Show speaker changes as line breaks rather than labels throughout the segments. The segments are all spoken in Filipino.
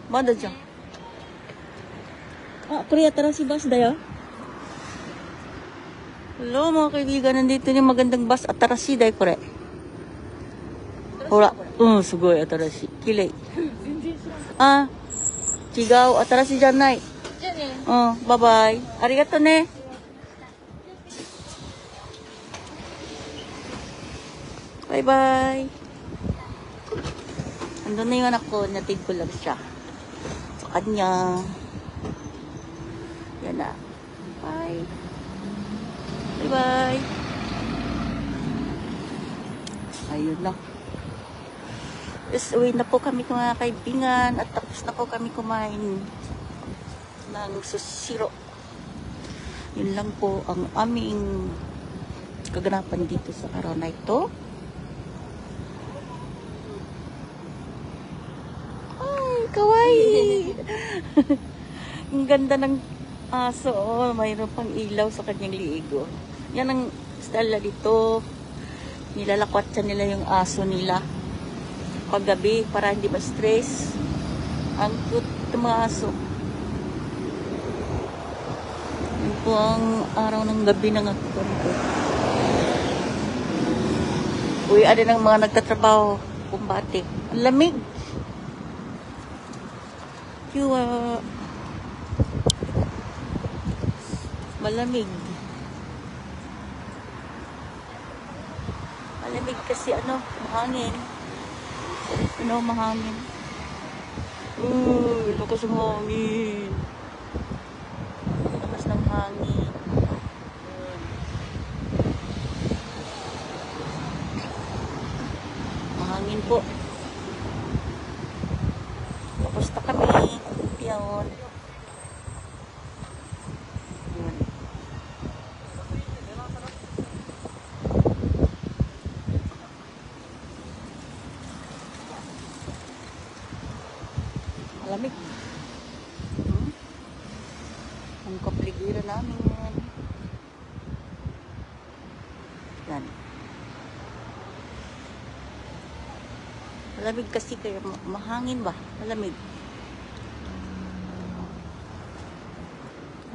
まだじゃん。これyata si bus dayo. Hello mga kaibigan, nandito yung magandang bus Atarashi dayo kore. Hora, sugoi Atarashi. Kilei. Chigao, Atarashi janai. Bye bye. Arigato ne. Bye bye. Andun na yung anak ko, natid ko lang siya. Sa kanya. Yan na. Bye. Bye bye. Ayun na. Yes, uwi na po kami mga kaibigan at tapos na po kami kumain ng susiro. Yun lang po ang aming kaganapan dito sa araw na ito. Kawaii! Ang ganda ng aso. Mayroon pang ilaw sa kanyang liigo. Yan ang style dito. Nilalakwat siya nila yung aso nila paggabi para hindi ma-stress. Ang cute ng mga aso. Yan po ang araw ng gabi ng ako. Uy, ada ng mga nagtatrabaho kumbate. Ang lamig. Malamig. Malamig kasi mahangin. Mahangin. Lakas ng hangin. Lakas ng hangin. Mahangin po. Tapos na kami. Yun. Malamig. Ang kapligira namin. Yan. Malamig kasi kaya mahangin ba? Malamig.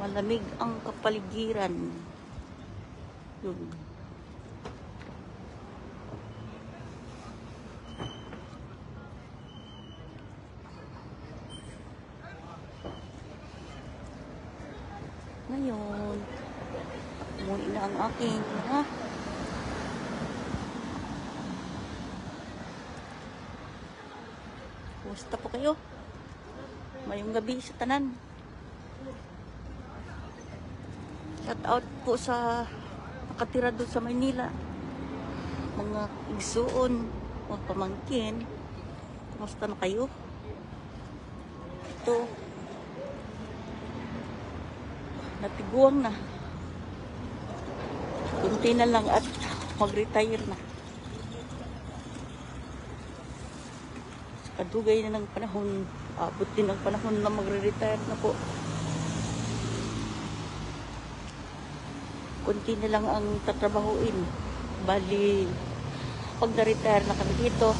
Malamig ang kapaligiran. Yun. Ngayon, umuwi na ang aking, Kumusta po kayo? Mayong gabi sa tanan. Shout out po sa nakatira doon sa Maynila. Mga igsuon, mga pamangkin. Kumusta na kayo? Ito. Natiguang na. Kunti na lang at mag-retire na. Kadugay na ng panahon. Abot din ang panahon na magre-retire na po. Kunti na lang ang tatrabahuin. Bali, pag na-retire na kami dito,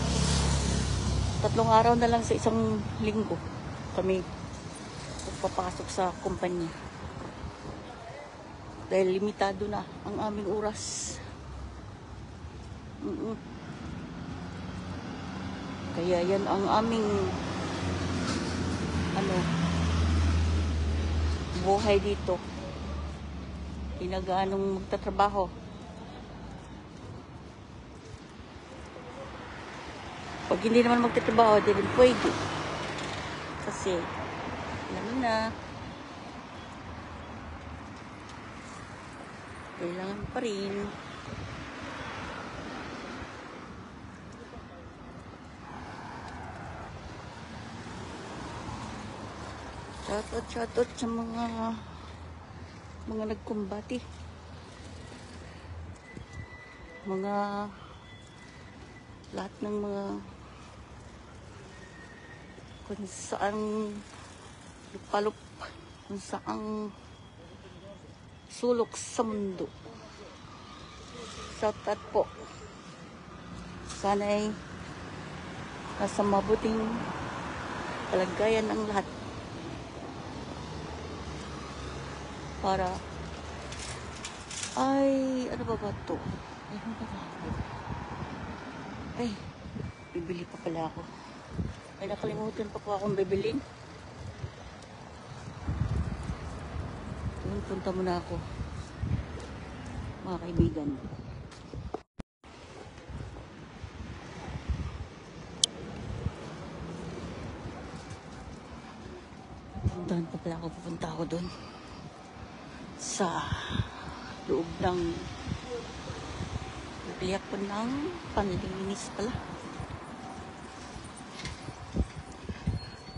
3 araw na lang sa isang linggo kami papasok sa kumpanya. Dahil limitado na ang aming oras. Kaya yan ang aming buhay dito. Pinagaanong magtatrabaho. Pag hindi naman magtatrabaho, di rin pwede. Kasi, alam na, kailangan pa rin. Shoutout sa mga nagkumbati. Lahat ng mga kung saan lupalop, kung saan sulok sa mundo. Shoutout po. Sana'y nasa mabuting kalagayan ang lahat. Para, ay, ano ba to? Ay, ano ba ako? Ay, bibili pa pala ako. Ay, nakalimutan pa po akong bibilin. Ayun, punta muna ako. Mga kaibigan. Puntahan pa pala ako. Pupunta ako doon. Sa loob ng bibili ako ng panlinis pala.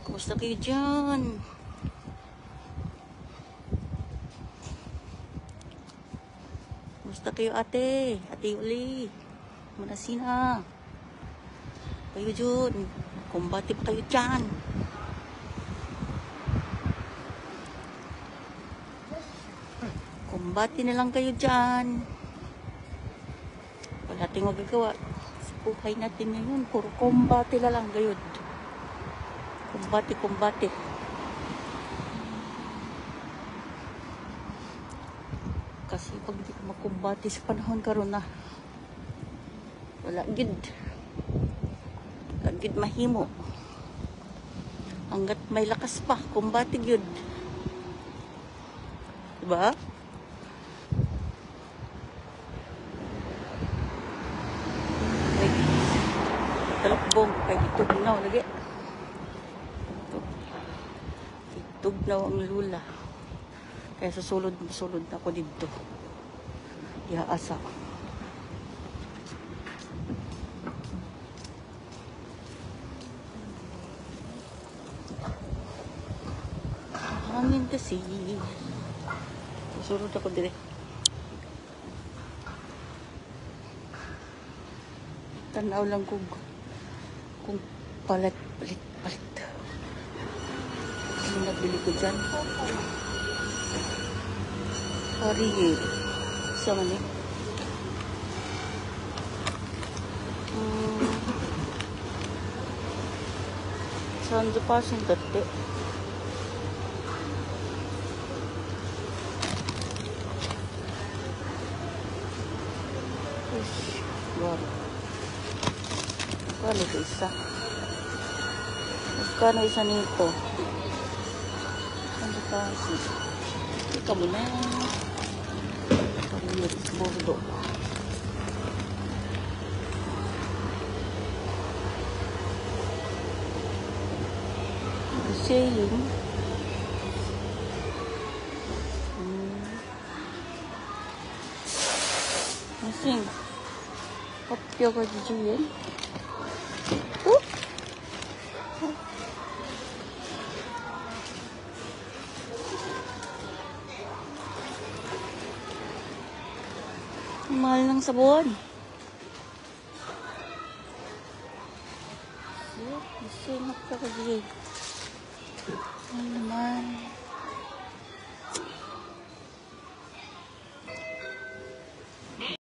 Kumusta kayo dyan? Kumusta kayo ate? Ate Uli? Manasina? Kayo dyan? Kumbati pa kayo dyan? Kumbati na lang kayo dyan. Wala tayong magagawa. Sa buhay natin ngayon, puro kumbati na lang gayon. Kumbati, kumbati. Kasi pag di ka makumbati sa panahon karon na, wala gid. Wala gid mahimo. Hanggat may lakas pa, kumbati gid. Diba? Talakbong kay itugnaw lagi. Itugnaw ang lula. Kaya susulod na ako dito. Ihaasa. Hangin kasi. Susulod ako dire. Tanaw lang kung palit. Ano nabili ko dyan? Pariye. Sama ni. Saan sa pasin dati? Ish, baro. Magkano ito isa? Magkano isa nito? Saan sa pasin? Ika mo na. Pariye, bordo. Saying Masing Kopya ka diyan. Mahal ng sabon. Masing kopya ka diyan. Ay naman.